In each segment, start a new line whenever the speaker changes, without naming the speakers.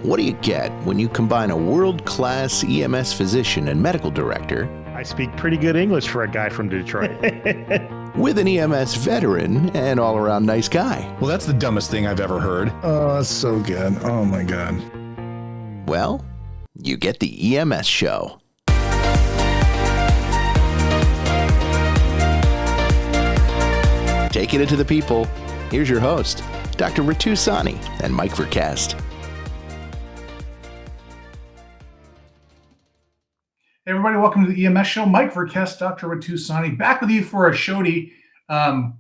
What do you get when you combine a world-class EMS physician and medical director
I speak pretty good English for a guy from Detroit.
with an EMS veteran and all-around nice guy?
Well, that's the dumbest thing I've ever heard.
Oh, that's so good. Oh, my God.
Well, you get the EMS show. Taking it to the people, here's your host, Dr. Ritu Sani and Mike Vercast.
Hey everybody, welcome to the EMS show. Mike Vercast, Dr. Ritu Sani, back with you for a showdy.
A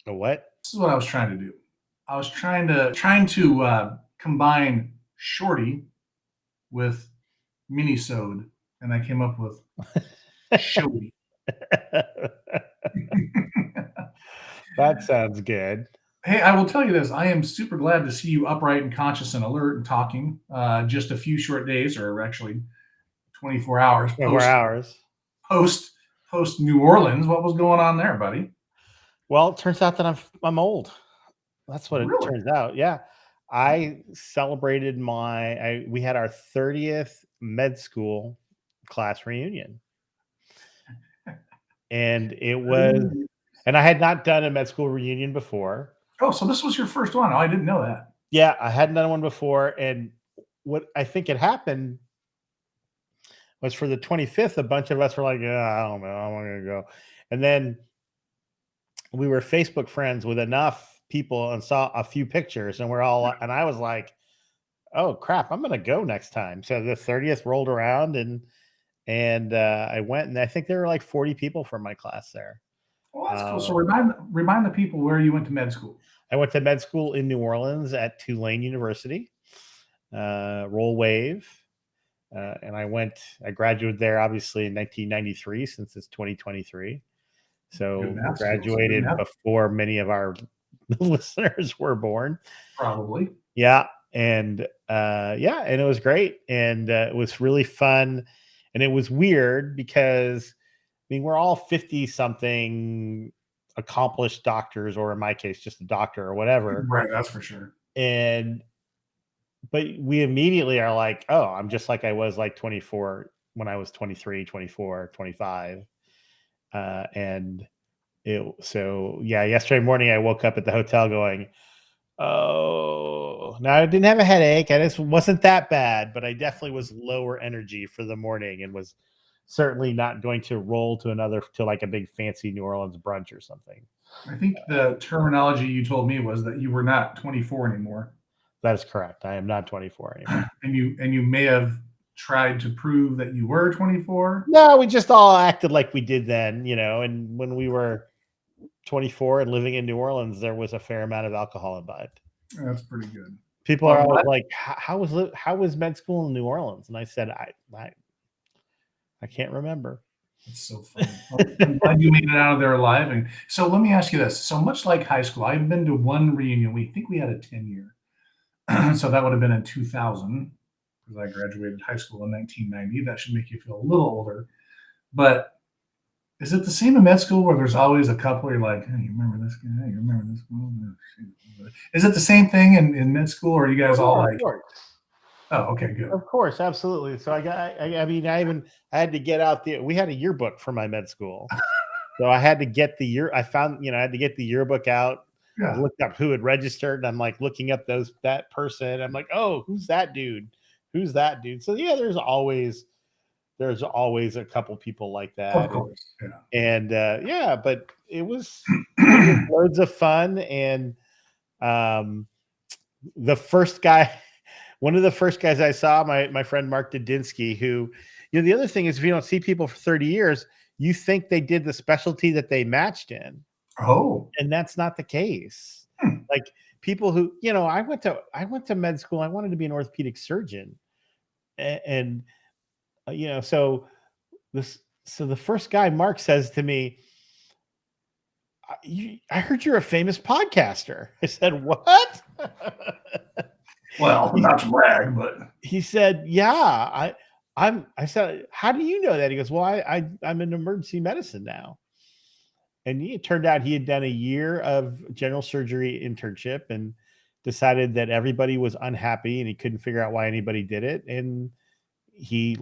what?
This is what I was trying to do. I was trying to combine shorty with mini-sode, and I came up with showdy.
That sounds good.
Hey, I will tell you this. I am super glad to see you upright and conscious and alert and talking. Just a few short days, or actually 24 hours.
24 hours.
Post New Orleans. What was going on there, buddy?
Well, it turns out that I'm old. That's what
Really?
it turns out. Yeah. I celebrated we had our 30th med school class reunion. And I had not done a med school reunion before.
Oh, so this was your first one. Oh, I didn't know that.
Yeah, I hadn't done one before. And what I think had happened was for the 25th, a bunch of us were like, I don't know, I'm going to go. And then we were Facebook friends with enough people and saw a few pictures, and and I was like, oh crap, I'm going to go next time. So the 30th rolled around and I went, and I think there were like 40 people from my class there.
Well, that's cool. So remind the people where you went to med school.
I went to med school in New Orleans at Tulane University, Roll Wave. And I graduated there obviously in 1993, since it's 2023. So graduated before many of our listeners were born.
Probably.
Yeah. And and it was great. And it was really fun. And it was weird because we're all 50 something accomplished doctors, or in my case, just a doctor or whatever.
Right. That's for sure.
But we immediately are like, oh, I'm just like I was like 24 when I was 23, 24, 25. Yesterday morning I woke up at the hotel going, oh, now I didn't have a headache. I just wasn't that bad, but I definitely was lower energy for the morning and was certainly not going to roll to like a big fancy New Orleans brunch or something.
I think the terminology you told me was that you were not 24 anymore.
That is correct. I am not 24 anymore.
And you may have tried to prove that you were 24.
No, we just all acted like we did then, and when we were 24 and living in New Orleans, there was a fair amount of alcohol imbibed.
That's pretty good.
People are always like, how was med school in New Orleans? And I said, I can't remember.
It's so funny. I'm glad you made it out of there alive. And so let me ask you this. So much like high school, I've been to one reunion. We think we had a 10-year. So that would have been in 2000, because I graduated high school in 1990. That should make you feel a little older. But is it the same in med school where there's always a couple you're like, hey, you remember this guy? You remember this one? Is it the same thing in med school, or are you guys all like, oh, okay, good.
Of course, absolutely. So I had to get out we had a yearbook for my med school. So I had to get I had to get the yearbook out.
Yeah.
I looked up who had registered, and I'm like looking up that person. I'm like, oh, who's that dude? Who's that dude? So yeah, there's always a couple people like that.
Of course. Yeah.
And but it was loads of fun. And the first guy, one of the first guys I saw, my friend Mark Dudinsky, who, the other thing is, if you don't see people for 30 years, you think they did the specialty that they matched in.
Oh,
and that's not the case. Like people who, I went to med school. I wanted to be an orthopedic surgeon. And so the first guy, Mark, says to me, I heard you're a famous podcaster. I said, what?
Well, not to brag, but
he said, yeah, I said, how do you know that? He goes, well, I'm in emergency medicine now. And it turned out he had done a year of general surgery internship and decided that everybody was unhappy and he couldn't figure out why anybody did it. And he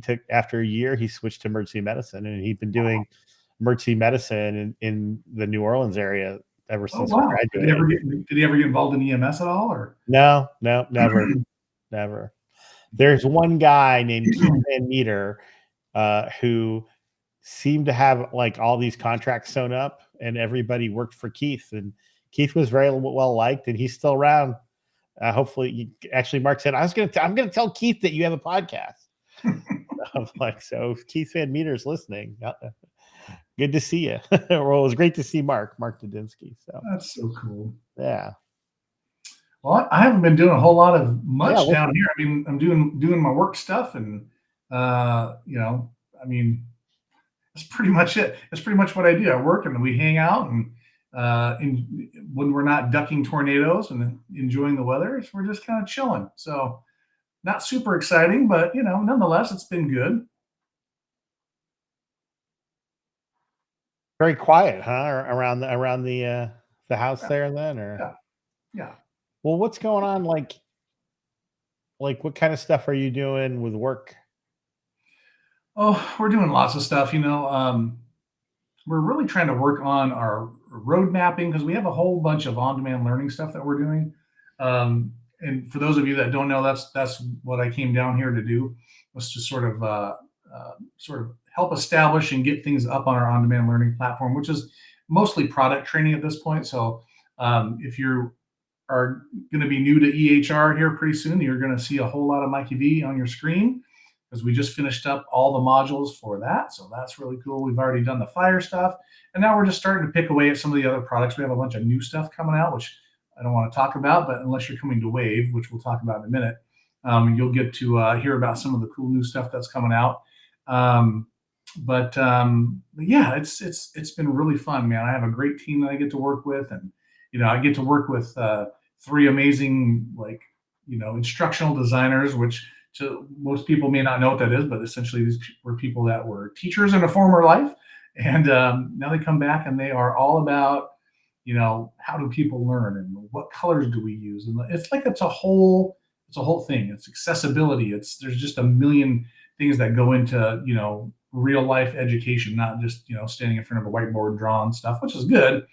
took, after a year, he switched to emergency medicine, and he'd been doing emergency medicine in the New Orleans area ever
Oh
since he
wow!
graduated.
Did he ever get involved in EMS at all, or?
No, never, never. There's one guy named Keith Van Meter who seemed to have like all these contracts sewn up, and everybody worked for Keith, and Keith was very well liked, and he's still around. Hopefully, actually, Mark said, I'm gonna tell Keith that you have a podcast. I'm like, so if Keith Van Meter is listening, good to see you. Well, it was great to see Mark Dudinsky. So
that's so cool.
Yeah.
Well, I haven't been doing a whole lot of much
Yeah,
down here. I mean, I'm doing my work stuff, and you know, I mean, that's pretty much it. That's pretty much what I do. I work, and we hang out, and when we're not ducking tornadoes and enjoying the weather, we're just kind of chilling. So, not super exciting, but you know, nonetheless, it's been good.
Very quiet, huh? Around the house there, then, or
yeah.
Well, what's going on? Like, what kind of stuff are you doing with work?
Oh, we're doing lots of stuff. You know, we're really trying to work on our road mapping because we have a whole bunch of on-demand learning stuff that we're doing. And for those of you that don't know, that's what I came down here to do, was to sort of help establish and get things up on our on-demand learning platform, which is mostly product training at this point. So if you are going to be new to EHR here pretty soon, you're going to see a whole lot of Mikey V on your screen, because we just finished up all the modules for that. So that's really cool. We've already done the fire stuff, and now we're just starting to pick away at some of the other products. We have a bunch of new stuff coming out, which I don't want to talk about, but unless you're coming to Wave, which we'll talk about in a minute, you'll get to hear about some of the cool new stuff that's coming out. But yeah, it's been really fun, man. I have a great team that I get to work with, and you know, I get to work with 3 amazing, like, you know, instructional designers, which to most people may not know what that is, but essentially these were people that were teachers in a former life, and now they come back and they are all about, you know, how do people learn and what colors do we use, and it's like it's a whole thing. It's accessibility. There's just a million things that go into, you know, real life education, not just, you know, standing in front of a whiteboard drawing stuff, which is good.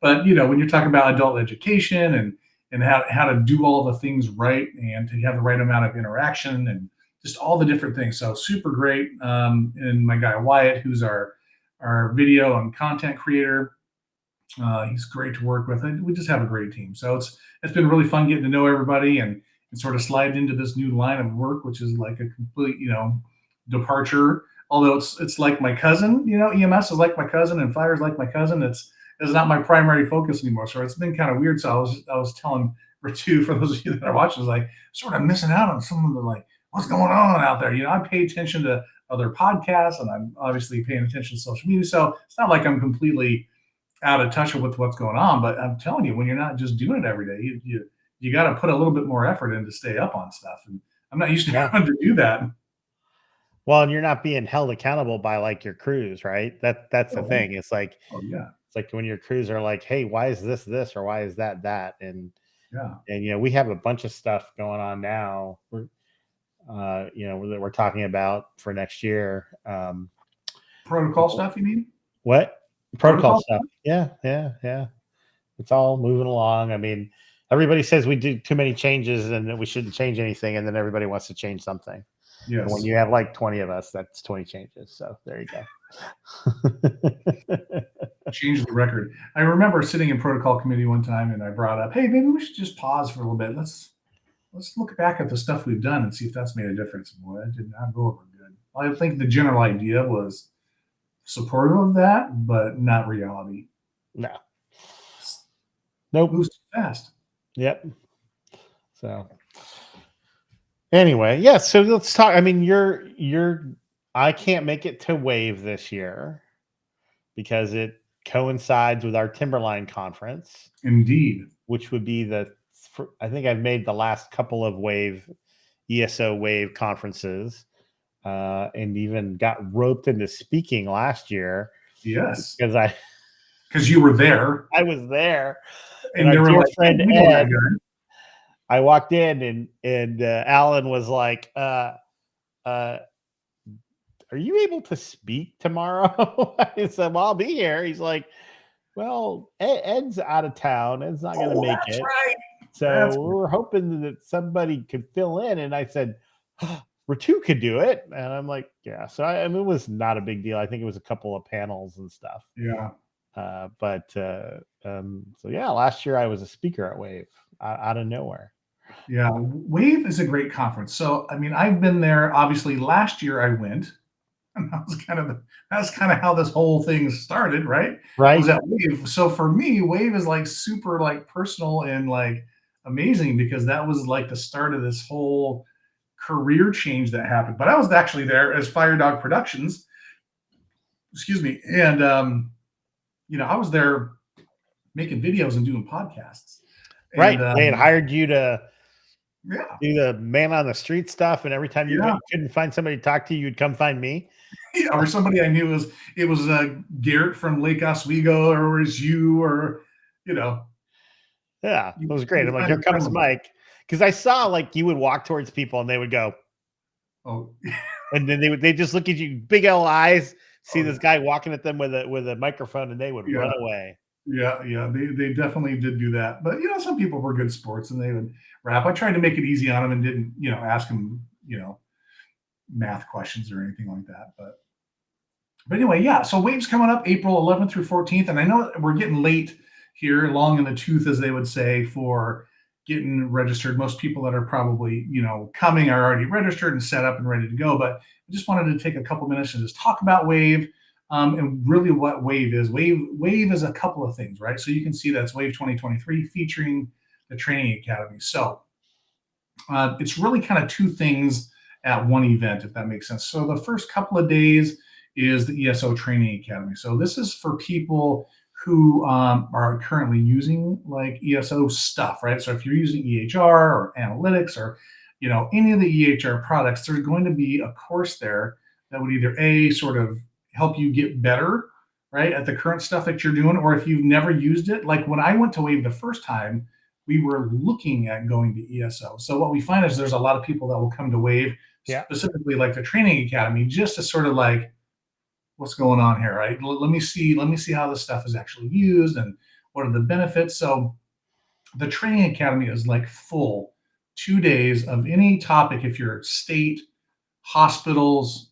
But, you know, when you're talking about adult education and how to do all the things right and to have the right amount of interaction and just all the different things. So super great. And my guy Wyatt, who's our video and content creator, he's great to work with. We just have a great team. So it's been really fun getting to know everybody and sort of slide into this new line of work, which is like a complete, you know, departure. Although it's like my cousin, you know, EMS is like my cousin and fire is like my cousin. It's not my primary focus anymore. So it's been kind of weird. So I was telling Ritu, for those of you that are watching, is like sort of missing out on some of the, like, what's going on out there. You know, I pay attention to other podcasts, and I'm obviously paying attention to social media. So it's not like I'm completely out of touch with what's going on. But I'm telling you, when you're not just doing it every day, you got to put a little bit more effort in to stay up on stuff. And I'm not used to having to do that.
Well, and you're not being held accountable by like your crews, right? That's the thing. It's like, it's like when your crews are like, hey, why is this or why is that? And you know, we have a bunch of stuff going on now. We're you know, that we're talking about for next year.
Protocol stuff, you mean?
What? Protocol stuff. Yeah. It's all moving along. I mean, everybody says we do too many changes and that we shouldn't change anything, and then everybody wants to change something. Yes. And when you have like 20 of us, that's 20 changes. So there you go.
Change the record. I remember sitting in protocol committee one time, and I brought up, hey, maybe we should just pause for a little bit. Let's look back at the stuff we've done and see if that's made a difference. Boy, that did not go over good. I think the general idea was supportive of that, but not reality.
No. Nope.
Moves too fast.
Yep. So anyway, yeah. So let's talk. I mean, I can't make it to Wave this year because it coincides with our Timberline conference.
Indeed.
Which would be I think I've made the last couple of ESO Wave conferences, and even got roped into speaking last year.
Yes.
Because
you were there.
I was there.
And our dear friend Ed.
I walked in and Alan was like, are you able to speak tomorrow? I said, well, I'll be here. He's like, well, Ed's out of town. Ed's not going to make
that's
it.
right.
So we're hoping that somebody could fill in. And I said, Ratu could do it. And I'm like, yeah. So I mean, it was not a big deal. I think it was a couple of panels and stuff.
Yeah.
So yeah, last year I was a speaker at Wave out of nowhere.
Yeah. Wave is a great conference. So, I mean, I've been there. Obviously, last year I went. And that's kind of how this whole thing started, right?
Right.
Was at Wave. So for me, Wave is like super like personal and like amazing because that was like the start of this whole career change that happened. But I was actually there as Fire Dog Productions, excuse me, and I was there making videos and doing podcasts.
Right.
And,
they had hired you to
yeah,
do the man on the street stuff, and every time you couldn't find somebody to talk to, you'd come find me.
Yeah, or somebody I knew was Garrett from Lake Oswego, or it was you, or
Yeah, it was great. I'm like, here comes Mike, because I saw like you would walk towards people and they would go,
oh,
and then they just look at you, big L eyes, see this guy walking at them with a microphone, and they would run away.
Yeah, they definitely did do that. But some people were good sports and they would rap. I tried to make it easy on them and didn't ask them math questions or anything like that. But anyway, yeah. So Wave's coming up April 11th through 14th, and I know we're getting late here, long in the tooth, as they would say, for getting registered. Most people that are probably coming are already registered and set up and ready to go. But I just wanted to take a couple minutes and just talk about Wave. And really what Wave is. Wave is a couple of things, right? So you can see that's Wave 2023 featuring the Training Academy. So it's really kind of two things at one event, if that makes sense. So the first couple of days is the ESO Training Academy. So this is for people who are currently using like ESO stuff, right? So if you're using EHR or analytics or any of the EHR products, there's going to be a course there that would either sort of help you get better, right, at the current stuff that you're doing, or if you've never used it. Like when I went to Wave the first time, we were looking at going to ESO. So what we find is there's a lot of people that will come to Wave, specifically like the Training Academy, just to sort of like, what's going on here, right? Let me see how this stuff is actually used and what are the benefits. So the Training Academy is like full 2 days of any topic. If you're state, hospitals,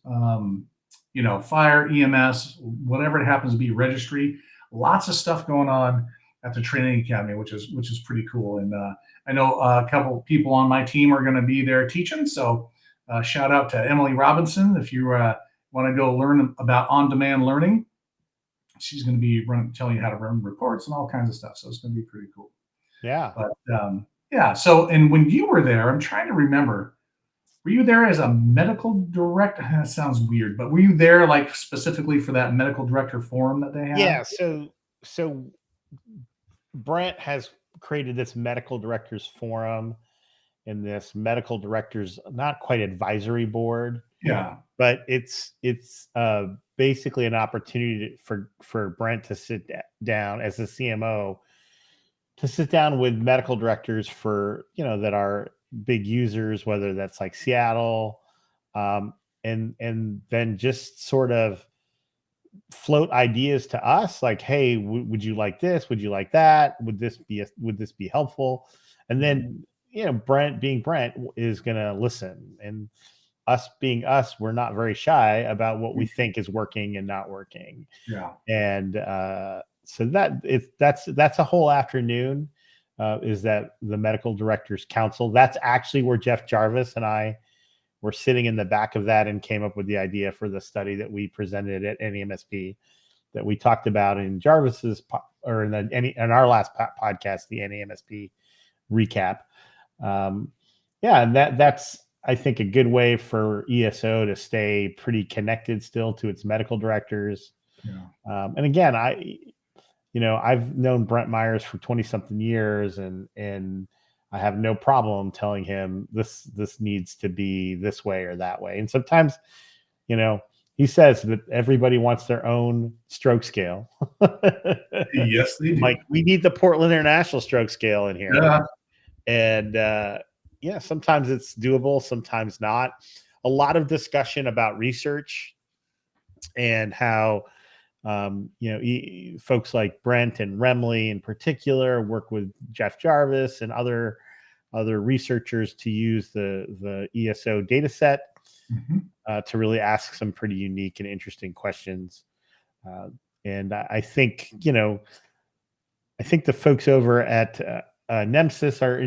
fire, EMS, whatever it happens to be, registry, lots of stuff going on at the Training Academy, which is pretty cool. And I know a couple people on my team are going to be there teaching. So shout out to Emily Robinson. If you want to go learn about on-demand learning, she's going to be telling you how to run reports and all kinds of stuff. So it's going to be pretty cool.
Yeah.
But So, and when you were there, I'm trying to remember, were you there as a medical director? That sounds weird, but were you there like specifically for that medical director forum that they had?
Yeah. So Brent has created this medical directors forum and this medical directors, not quite advisory board.
Yeah.
But it's basically an opportunity for Brent to sit down as the CMO, to sit down with medical directors for that are big users, whether that's like Seattle, and then just sort of float ideas to us like, hey, would you like this? Would you like that? Would this be helpful? And then Brent, being Brent, is gonna listen, and us being us, we're not very shy about what we think is working and not working.
Yeah.
And so that's a whole afternoon. Is that the Medical Directors Council? That's actually where Jeff Jarvis and I were sitting in the back of that and came up with the idea for the study that we presented at NEMSP that we talked about in Jarvis's in our last podcast, the NEMSP recap. And that's, I think, a good way for ESO to stay pretty connected still to its medical directors.
Yeah.
And again, I've known Brent Myers for 20 something years, and I have no problem telling him this needs to be this way or that way. And sometimes, he says that everybody wants their own stroke scale.
Yes, they do.
Like, we need the Portland International stroke scale in here.
Yeah.
And yeah, sometimes it's doable, sometimes not. A lot of discussion about research and how folks like Brent and Remley in particular work with Jeff Jarvis and other researchers to use the ESO data set to really ask some pretty unique and interesting questions. And I think, I think the folks over at Nemesis are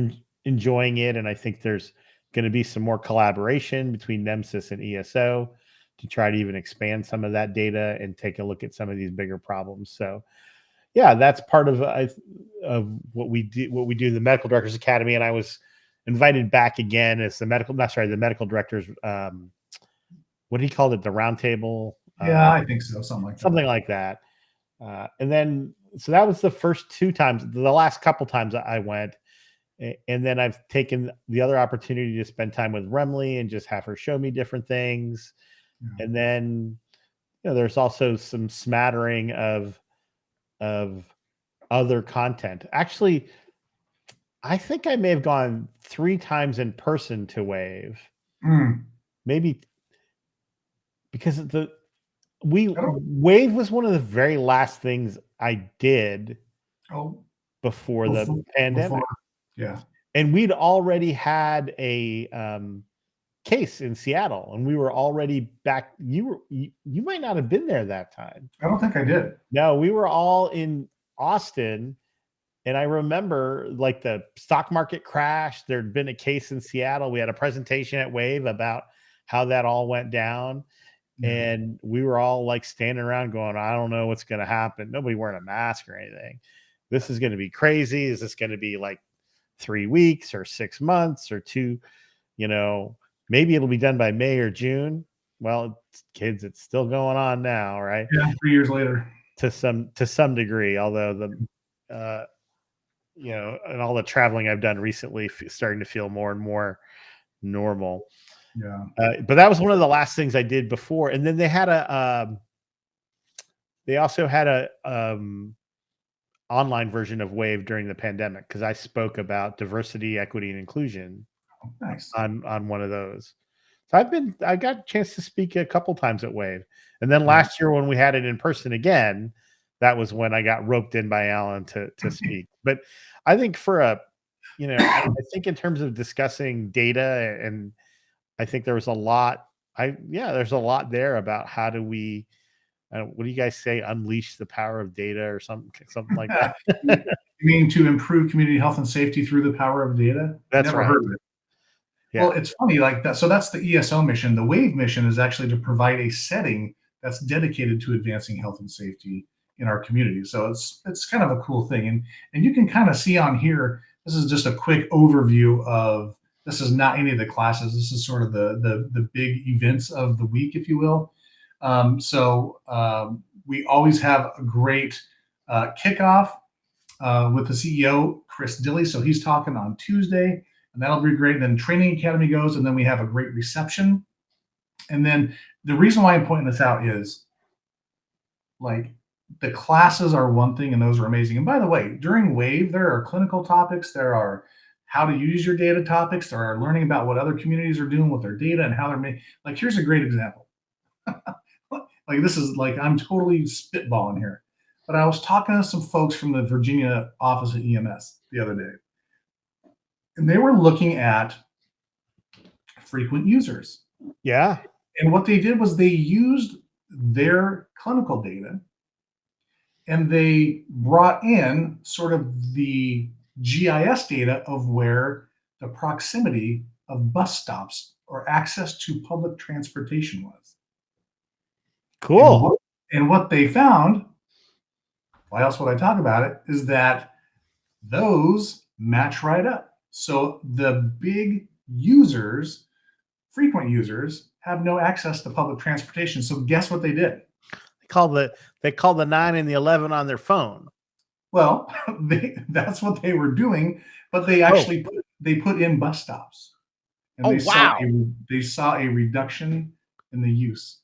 enjoying it. And I think there's going to be some more collaboration between Nemesis and ESO to try to even expand some of that data and take a look at some of these bigger problems. So, yeah, that's part of what we do. What we do in the Medical Directors Academy, and I was invited back again as the medical directors. What he called it, the roundtable.
Yeah, I think so.
Something like that. And then, so that was the first 2 times. The last couple times I went, and then I've taken the other opportunity to spend time with Remley and just have her show me different things. Yeah. And then, there's also some smattering of other content. Actually, I think I may have gone 3 times in person to Wave. Maybe because Wave was one of the very last things I did before the pandemic.
Yeah.
And we'd already had a case in Seattle, and we were already back. You might not have been there that time.
I don't think I did.
No, we were all in Austin, and I remember like the stock market crashed. There'd been a case in Seattle. We had a presentation at Wave about how that all went down. And we were all like standing around going, I don't know what's going to happen. Nobody wearing a mask or anything. This is going to be crazy. Is this going to be like 3 weeks or 6 months or 2? Maybe it'll be done by May or June. Well, kids, it's still going on now, right?
Yeah, 3 years later.
To some degree, although and all the traveling I've done recently, starting to feel more and more normal.
Yeah.
But that was one of the last things I did before. And then they had they also had a online version of Wave during the pandemic, because I spoke about diversity, equity, and inclusion on one of those. So I got a chance to speak a couple times at Wave. And then last year when we had it in person again, that was when I got roped in by Alan to speak. But I think I think in terms of discussing data, and I think there was a lot. There's a lot there about how do we, what do you guys say, unleash the power of data or something like that?
You mean to improve community health and safety through the power of data?
That's
Never
right.
heard of it. Yeah. Well, it's funny like that. So that's the ESO mission. The WAVE mission is actually to provide a setting that's dedicated to advancing health and safety in our community. So it's kind of a cool thing. And you can kind of see on here, this is just a quick overview of, this is not any of the classes. This is sort of the big events of the week, if you will. We always have a great kickoff with the CEO, Chris Dilley. So he's talking on Tuesday, and that'll be great. And then Training Academy goes, and then we have a great reception. And then the reason why I'm pointing this out is, like, the classes are one thing, and those are amazing. And by the way, during WAVE, there are clinical topics, there are how to use your data topics, there are learning about what other communities are doing with their data and how they're making. Like, here's a great example. Like, this is like, I'm totally spitballing here, but I was talking to some folks from the Virginia office of EMS the other day, and they were looking at frequent users.
Yeah.
And what they did was they used their clinical data, and they brought in sort of the GIS data of where the proximity of bus stops or access to public transportation was.
Cool.
And what they found, why else would I talk about it, is that those match right up. So the big users, frequent users, have no access to public transportation. So guess what they did?
They call the 9 and the 11 on their phone.
Well, that's what they were doing, but they actually put in bus stops. And they saw a reduction in the use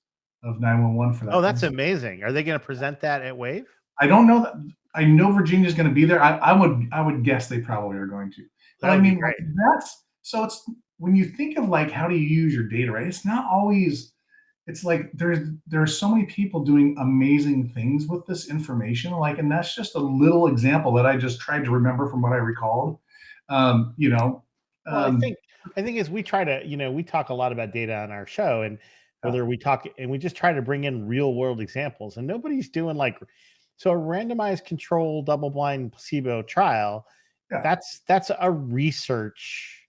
of 911 for that.
Oh, that's amazing. Are they going to present that at WAVE?
I don't know that. I know Virginia's going to be there. I would guess they probably are going to.
That
But I
would be
mean, like,
great.
that's so it's when you think of like how do you use your data, right? It's not always it's like there are so many people doing amazing things with this information, like, and that's just a little example that I just tried to remember from what I recalled. You know,
Well,
um,
I think as we try to, we talk a lot about data on our show, and
yeah,
whether we talk and we just try to bring in real world examples, and nobody's doing like so a randomized control double blind placebo trial.
yeah,
That's a research.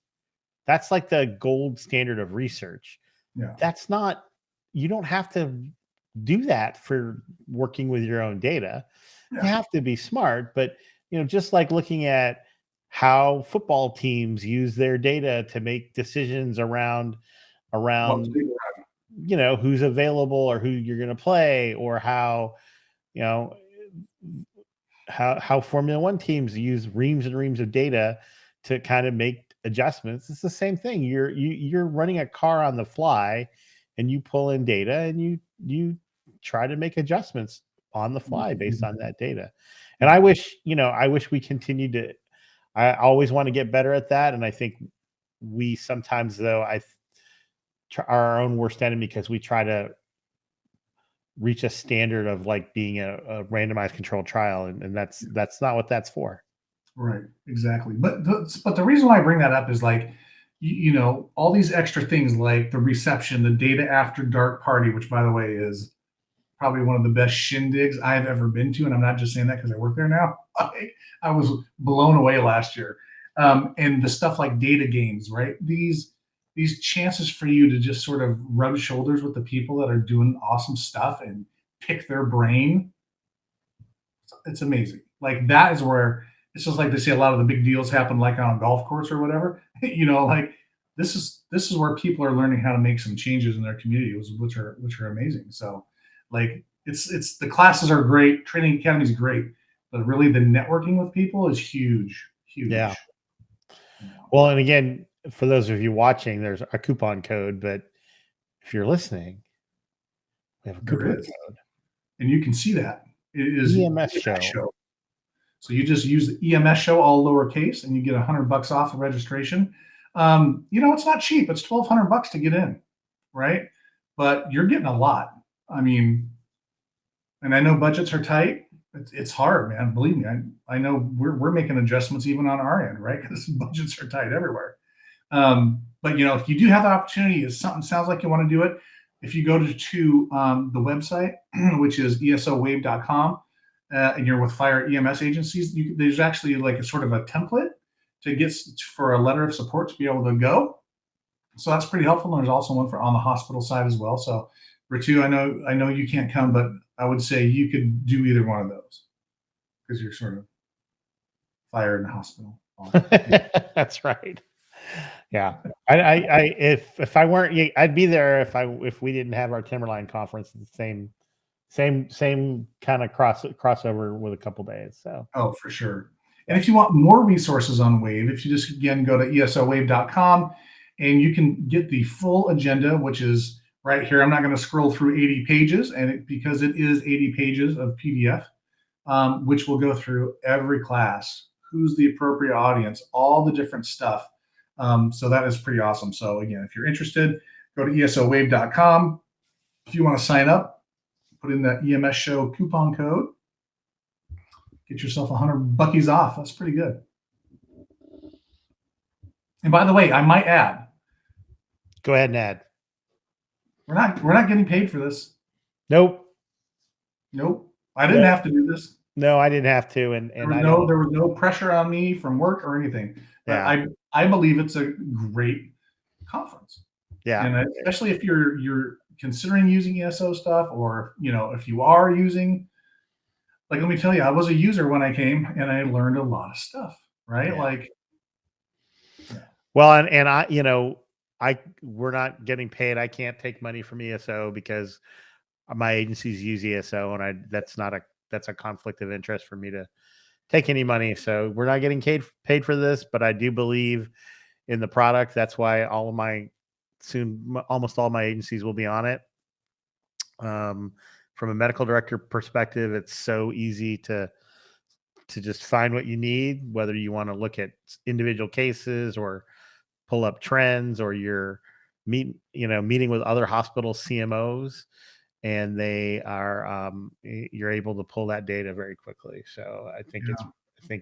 That's like the gold standard of research.
yeah,
That's not you don't have to do that for working with your own data. You
yeah.
have to be smart, but just like looking at how football teams use their data to make decisions
What to
around
do?
who's available or who you're going to play, or how you know how Formula One teams use reams and reams of data to kind of make adjustments. It's the same thing. You're running a car on the fly, and you pull in data, and you try to make adjustments on the fly based on that data. And
Yeah,
I wish we continued to. I always want to get better at that, and I think we sometimes though are our own worst enemy because we try to reach a standard of like being a randomized controlled trial, and that's not what that's for.
right, exactly. But the reason why I bring that up is like, all these extra things like the reception, the data after dark party, which by the way is probably one of the best shindigs I've ever been to, and I'm not just saying that because I work there now. I was blown away last year. And the stuff like data games, right? These chances for you to just sort of rub shoulders with the people that are doing awesome stuff and pick their brain. It's amazing. Like that is where it's just like they say a lot of the big deals happen like on a golf course or whatever. Like this is where people are learning how to make some changes in their communities, which are amazing. So like it's the classes are great, training academy is great, but really the networking with people is huge,
Yeah.
huge. You know,
Well, and again, for those of you watching, there's a coupon code, but if you're listening, we have a
there
coupon
is.
code.
And you can see that. It is
EMS
EMS
show.
show. So you just use the EMS show all lowercase, and you get $100 off the registration. It's not cheap. It's $1,200 to get in, right? But you're getting a lot. I mean, and I know budgets are tight. It's hard, man. Believe me. I know we're making adjustments even on our end, right? Because budgets are tight everywhere. But if you do have the opportunity, if something sounds like you want to do it, if you go to the website, which is esowave.com, and you're with fire EMS agencies, there's actually like a sort of a template to get for a letter of support to be able to go. So that's pretty helpful. And there's also one for on the hospital side as well. So Ritu, I know you can't come, but I would say you could do either one of those because you're sort of fire in the hospital.
That's right. Yeah. If I weren't, I'd be there if we didn't have our Timberline conference at the same kind of crossover with a couple days. So
Oh, for sure. And
yeah.
if you want more resources on Wave, if you just again go to esowave.com and you can get the full agenda, which is right here. I'm not going to scroll through 80 pages, because it is 80 pages of PDF, which will go through every class, who's the appropriate audience, all the different stuff. So that is pretty awesome. So again, if you're interested, go to esowave.com. If you want to sign up, put in that EMS show coupon code. Get yourself $100 off. That's pretty good. And by the way, I might add,
Go ahead and add.
we're not getting paid for this.
Nope.
Nope. I didn't have to do this.
No, I didn't have to, and I don't.
There was no pressure on me from work or anything. But
Yeah.
I believe it's a great conference.
Yeah.
And especially if you're considering using ESO stuff, or if you are using, like, let me tell you, I was a user when I came and I learned a lot of stuff, right?
Yeah.
Like,
Well, and we're not getting paid. I can't take money from ESO because my agencies use ESO, and that's a conflict of interest for me to take any money. So we're not getting paid for this, but I do believe in the product. That's why almost all my agencies will be on it. From a medical director perspective, it's so easy to to just find what you need, whether you want to look at individual cases or pull up trends, or you're meeting with other hospital CMOs, and they are you're able to pull that data very quickly. So I think
Yeah.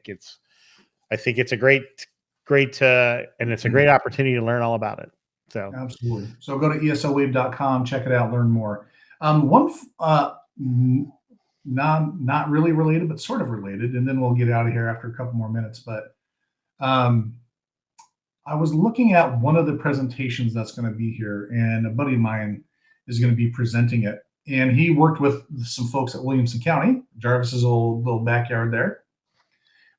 it's a great and it's a great opportunity to learn all about it. So
Absolutely. So go to esowave.com, check it out, learn more. Not really related, but sort of related, and then we'll get out of here after a couple more minutes. But um, I was looking at one of the presentations that's going to be here, and a buddy of mine is going to be presenting it. And he worked with some folks at Williamson County, Jarvis's old little backyard there,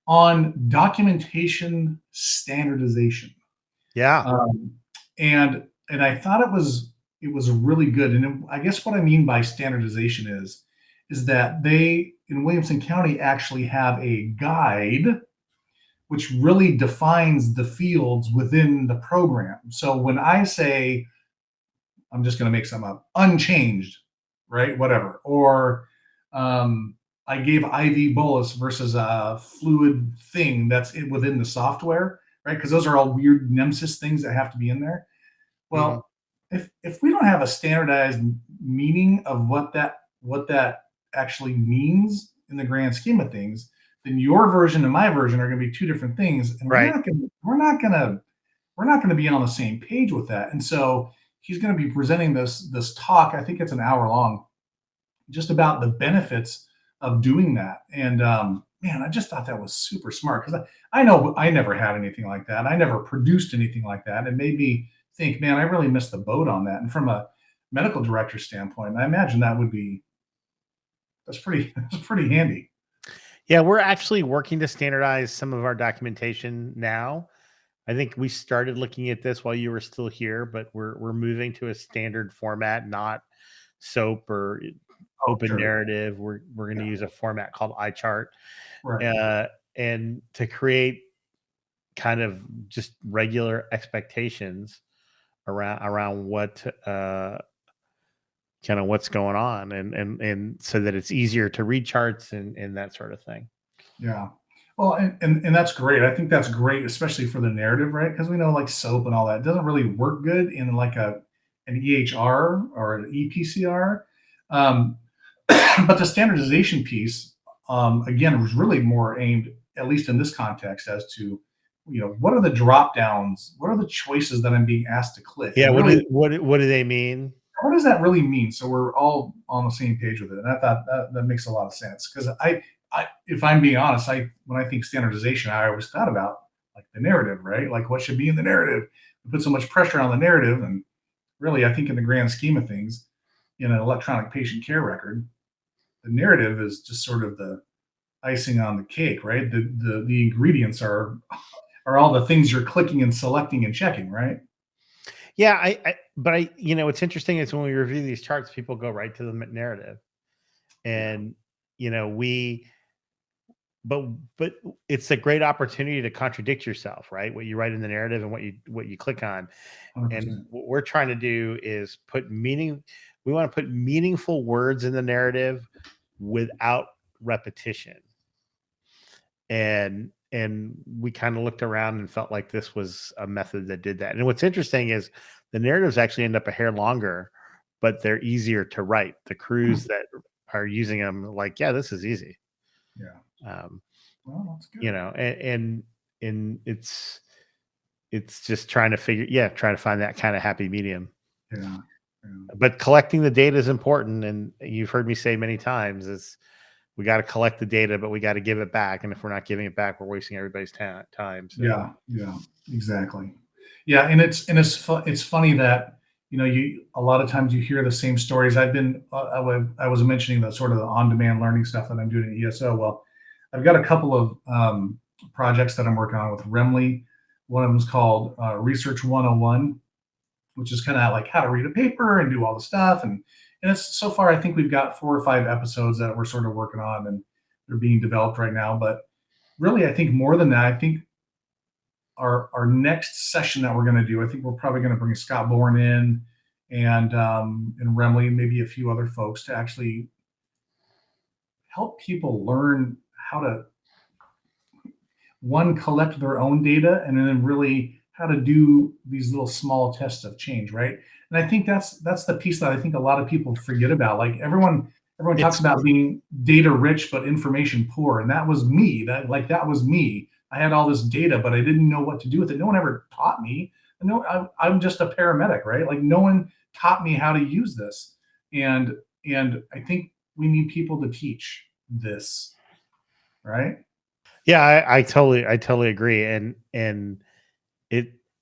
on documentation standardization.
yeah.
And I thought it was really good. And I guess what I mean by standardization is that they in Williamson County actually have a guide which really defines the fields within the program. So when I say, I'm just going to make some up, unchanged, right? Whatever. Or I gave IV bolus versus a fluid thing that's within the software, right? Because those are all weird nemesis things that have to be in there. Well, if we don't have a standardized meaning of what that actually means in the grand scheme of things, then your version and my version are going to be two different things, and
Right.
we're not going to be on the same page with that. And so he's going to be presenting this talk. I think it's an hour long, just about the benefits of doing that. And man, I just thought that was super smart, because I know I never had anything like that. I never produced anything like that. It made me think, man, I really missed the boat on that. And from a medical director standpoint, I imagine that's pretty handy.
Yeah, we're actually working to standardize some of our documentation now. I think we started looking at this while you were still here, but we're moving to a standard format, not SOAP or open
Sure.
narrative. We're going to
Yeah.
use a format called iChart,
Right.
and to create kind of just regular expectations around what kind of what's going on, and so that it's easier to read charts and that sort of thing.
Yeah. Well, and that's great. I think that's great, especially for the narrative, right? Because we know like SOAP and all that doesn't really work good in like an EHR or an EPCR. Um, but the standardization piece, again, was really more aimed, at least in this context, as to, what are the drop downs? What are the choices that I'm being asked to click?
Yeah.
And really,
What do they mean?
what does that really mean? So we're all on the same page with it. And I thought that makes a lot of sense, because if I'm being honest, when I think standardization, I always thought about like the narrative, right? Like what should be in the narrative. We put so much pressure on the narrative, and really, I think in the grand scheme of things, in an electronic patient care record, the narrative is just sort of the icing on the cake, right? The ingredients are all the things you're clicking and selecting and checking, right?
Yeah, but what's interesting is when we review these charts, people go right to the narrative, and but it's a great opportunity to contradict yourself, right? What you write in the narrative and what you click on.
100%.
And what we're trying to do is we want to put meaningful words in the narrative without repetition. And we kind of looked around and felt like this was a method that did that. And what's interesting is the narratives actually end up a hair longer, but they're easier to write. The crews that are using them are like, yeah, this is easy.
Yeah. Well, that's good.
And it's just trying to find that kind of happy medium.
Yeah.
But collecting the data is important, and you've heard me say many times is we got to collect the data, but we got to give it back. And if we're not giving it back, we're wasting everybody's time. So.
Yeah, exactly. Yeah, and it's funny that you a lot of times you hear the same stories. I was mentioning the sort of the on-demand learning stuff that I'm doing at ESO. Well, I've got a couple of projects that I'm working on with Remley. One of them is called Research 101, which is kind of like how to read a paper and do all the stuff. And it's so far, I think we've got 4 or 5 episodes that we're sort of working on, and they're being developed right now. But really, I think more than that, I think our next session that we're going to do, I think we're probably going to bring Scott Bourne in and Remley and maybe a few other folks to actually help people learn how to one, collect their own data, and then really how to do these little small tests of change, right? And I think that's the piece that I think a lot of people forget about. Like everyone talks about being data rich but information poor, and that was me. That was me. I had all this data, but I didn't know what to do with it. No one ever taught me. I'm just a paramedic, right? Like no one taught me how to use this, and I think we need people to teach this, right?
Yeah, I totally agree, and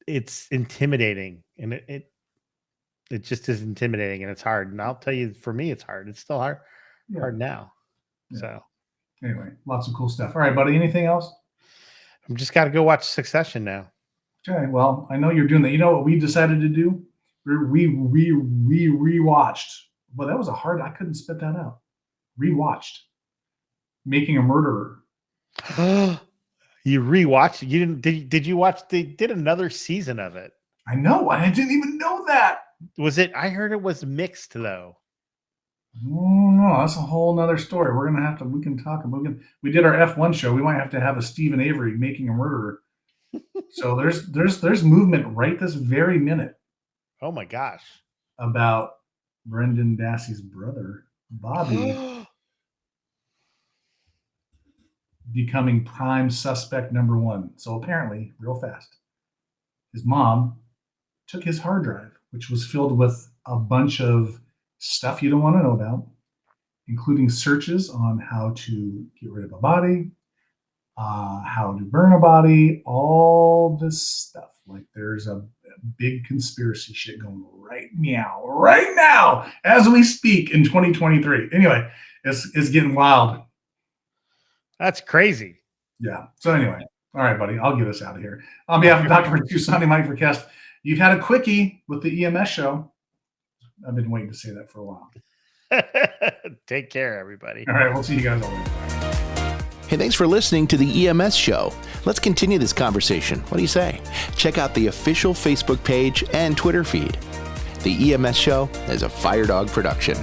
it's intimidating, and it just is intimidating, and it's hard. And I'll tell you, for me, it's hard. It's still hard now.
Yeah.
So
anyway, lots of cool stuff. All right, buddy. Anything else?
I'm just got to go watch Succession now.
Okay. Well, I know you're doing that. You know what we decided to do? We rewatched. Well, that was I couldn't spit that out. Rewatched Making a Murderer.
You rewatched? You didn't? Did you watch? They did another season of it.
I know. I didn't even know that.
Was it? I heard it was mixed though.
Oh, no, that's a whole nother story. We're gonna have to. We can talk about. We did our F1 show. We might have to have a Stephen Avery Making a Murderer. So there's movement right this very minute.
Oh my gosh!
About Brendan Dassey's brother, Bobby, becoming prime suspect number 1. So apparently, real fast, his mom took his hard drive, which was filled with a bunch of stuff you don't want to know about, including searches on how to get rid of a body, how to burn a body, all this stuff. Like there's a big conspiracy shit going right now, as we speak in 2023. Anyway, it's getting wild.
That's crazy.
Yeah. So anyway, all right, buddy, I'll get us out of here. On behalf of Dr. Tusani, Mike Verkest, you've had a quickie with the EMS show. I've been waiting to say that for a while.
Take care, everybody.
All right, we'll see you guys all later.
Hey, thanks for listening to the EMS show. Let's continue this conversation. What do you say? Check out the official Facebook page and Twitter feed. The EMS show is a Fire Dog production.